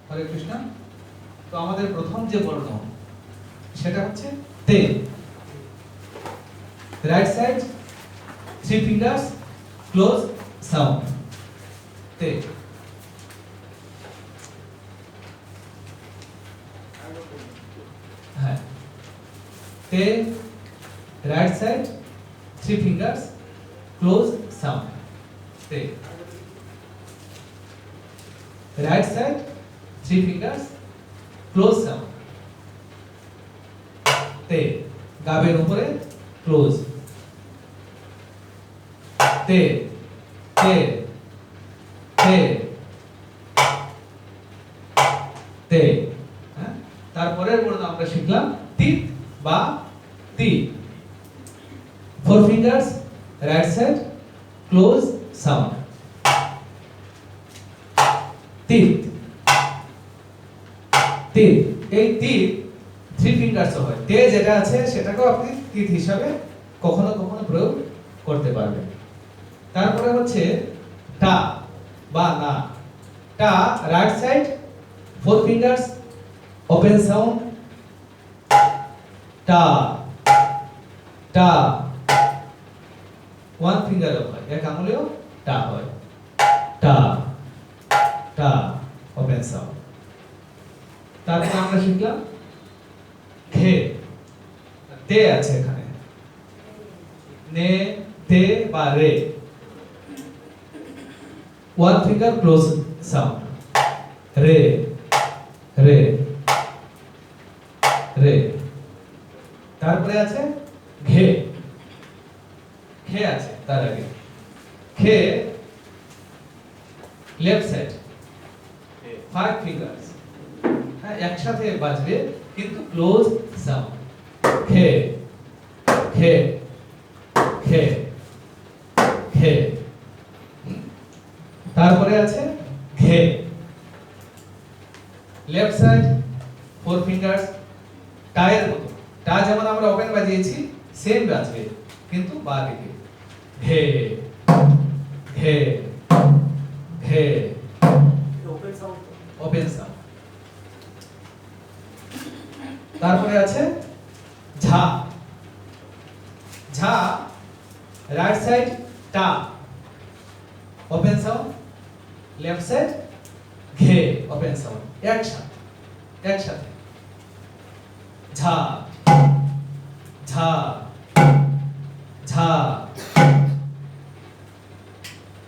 হরে কৃষ্ণ। তো আমাদের প্রথম যে বর্ণ সেটা হচ্ছে তে। Right side, 3 fingers, close sound, তে। হ্যাঁ, তে, right side, 3 fingers, close sound, তে। Right side, 3 fingers, close sound, তে। গাবের উপরে ক্লোজ, তে তে তে তে। হ্যাঁ, তারপরের বর্ণ আমরা শিখলাম তিত বা তি। 4 fingers, right side, close sound, তিত তিত। এই তিত 3 fingers হয়। তে যেটা আছে সেটাকেও আপনি তিত হিসাবে কখনো কখনো প্রয়োগ করতে পারবেন। তারপরে হচ্ছে টা বা না। টা right side, 4 fingers, open sound, টা টা। 1 finger হয়, এক আঙুলেও টা হয়, টা টা, open sound। তারপর আমরা শিখলাম ঘে। তে আছে এখানে, নে তে বা রে। 1 finger, close sound, রে রে রে। তারপরে আছে ঘে। ঘে আছে তার আগে। ঘে লেফট সাইড, 5 fingers, হ্যাঁ একসাথে বাজবে কিন্তু ক্লোজ সাউন্ড, ঘে ঘে ঘে ঘে। তারপরে আছে ঘে। লেফট সাইড, 4 fingers, টায়ের মতো। টা যেমন আমরা ওপেন বাজিয়েছি সেম বাজবে কিন্তু বা দিকে, ঘে ঘে ঘে, ওপেন সাউন্ড। Open sound. তারপরে আছে ঝা। ঝা রাইট সাইড, টা, ওপেন সাউন্ড, লেফট সাইড, ঘে, ওপেন সাউন্ড, একসাথে একসাথে, ঝা ঝা ঝা।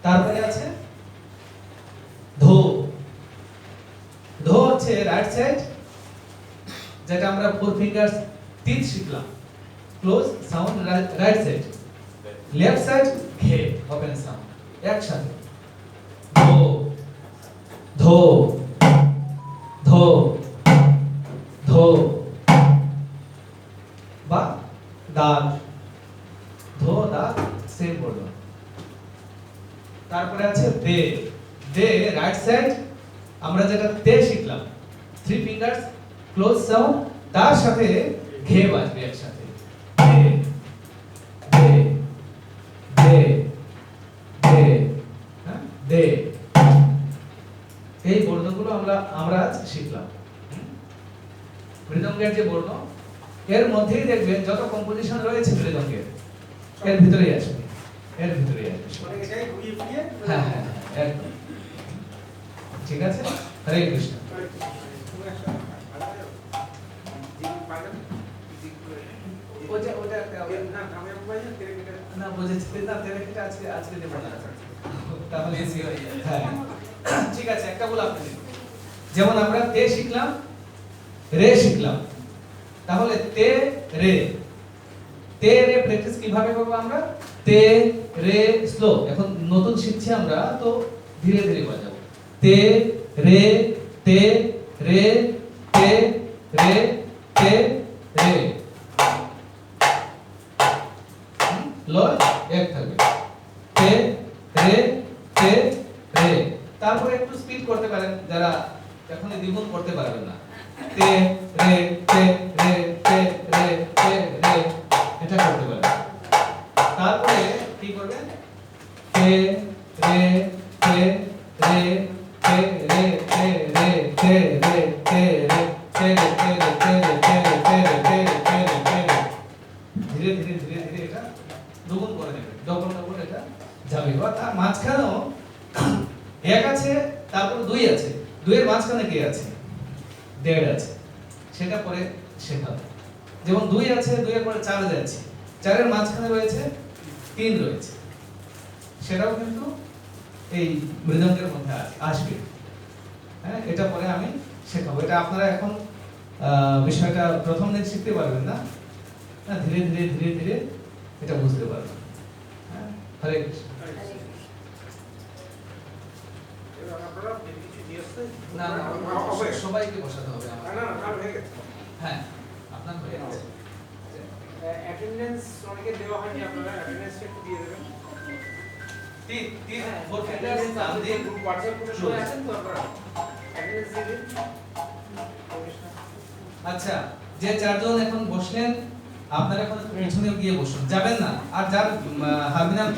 তারপরে আছে ধো। ধো হচ্ছে রাইট সাইড, যেটা আমরা 4 fingers তিত শিখলাম, close sound, right side, left side, ঘে, ওপেন সাউন্ড, একসাথে, ধো ধো ধো ধো। বা দাগ, ধো দাগ সেম বললো। তারপরে আছে দে। দে রাইট সাইড, আমরা যেটা তে শিখলাম, 3 fingers, ক্লোজ সাউন্ড, তার সাথে ঘে বাজবে একসাথে, দে দে দে দে, হ্যাঁ দে। এই বর্ণগুলো আমরা আজ শিখলাম। মৃদঙ্গের যে বর্ণ, এর মধ্যেই দেখবেন যত কম্পোজিশন রয়েছে মৃদঙ্গের, এর ভিতরেই আসবে, এর ভিতরেই আসবে। মানে এটাই ঘুরিয়ে ফিরিয়ে। হ্যাঁ হ্যাঁ একদম ঠিক আছে। হরে কৃষ্ণ। ওটা ওটা না বুঝেছি না, তেরে কেটে আজকে দেব না, তাহলে এসি হয়ে যাবে। হ্যাঁ ঠিক আছে, একটা বল আপনি দিন। যেমন আমরা তে শিখলাম, রে শিখলাম, তাহলে তে রে। তে রে প্র্যাকটিস কিভাবে করব আমরা? তে রে স্লো, এখন নতুন শিখছি আমরা তো ধীরে ধীরে বাজাবো। তে রে তে রে তে রে তে রে, লয় এক থাকবে, তে রে তে রে। তারপরে একটু স্পিড করতে পারেন যারা এখনই দ্বিগুণ করতে পারবেন না, তে রে তে রে তে রে তে রে, এটা করতে পারেন। তারপরে কি করবেন? তে রে তে রে তে রে তে রে তে ধীরে ধীরে ধীরে ধীরে এটা দ্বিগুণ করে নেবে, ডবল ডবল এটা যাবে। তার মাঝখানেও এক আছে, তারপর দুই আছে, দুইয়ের মাঝখানে কি আছে? দেড় আছে, সেটা পরে শেখাবো। যেমন দুই আছে, দুইয়ের পরে চার যাচ্ছে, চারের মাঝখানে রয়েছে তিন রয়েছে, সেটাও কিন্তু এই মৃদঙ্গের মধ্যে আসবে। হ্যাঁ, এটা পরে আমি শেখাবো। এটা আপনারা এখন বিষয়টা প্রথম দিন শিখতে পারবেন না, ধীরে ধীরে ধীরে ধীরে এটা বুঝতে পারবেন। হ্যাঁ, হরে কৃষ্ণ। না না, সবাইকে বসাতে হবে আমার। হ্যাঁ, আপনার হয়ে গেছে। অ্যাটেন্ডেন্স অনেকে দেওয়া হয়নি, আপনারা অ্যাটেন্ডেন্সটা একটু দিয়ে দেবেন। তিন ফোর ফিঙ্গার্স টান দিন। হোয়াটসঅ্যাপ গ্রুপে সবাই আছেন তো আপনারা? অ্যাটেন্ডেন্স দিয়ে দিন। আচ্ছা, যে চারজন এখন বসলেন, আপনারা এখন পিছনে গিয়ে বসুন, যাবেন না। আর যার হারমোনিয়াম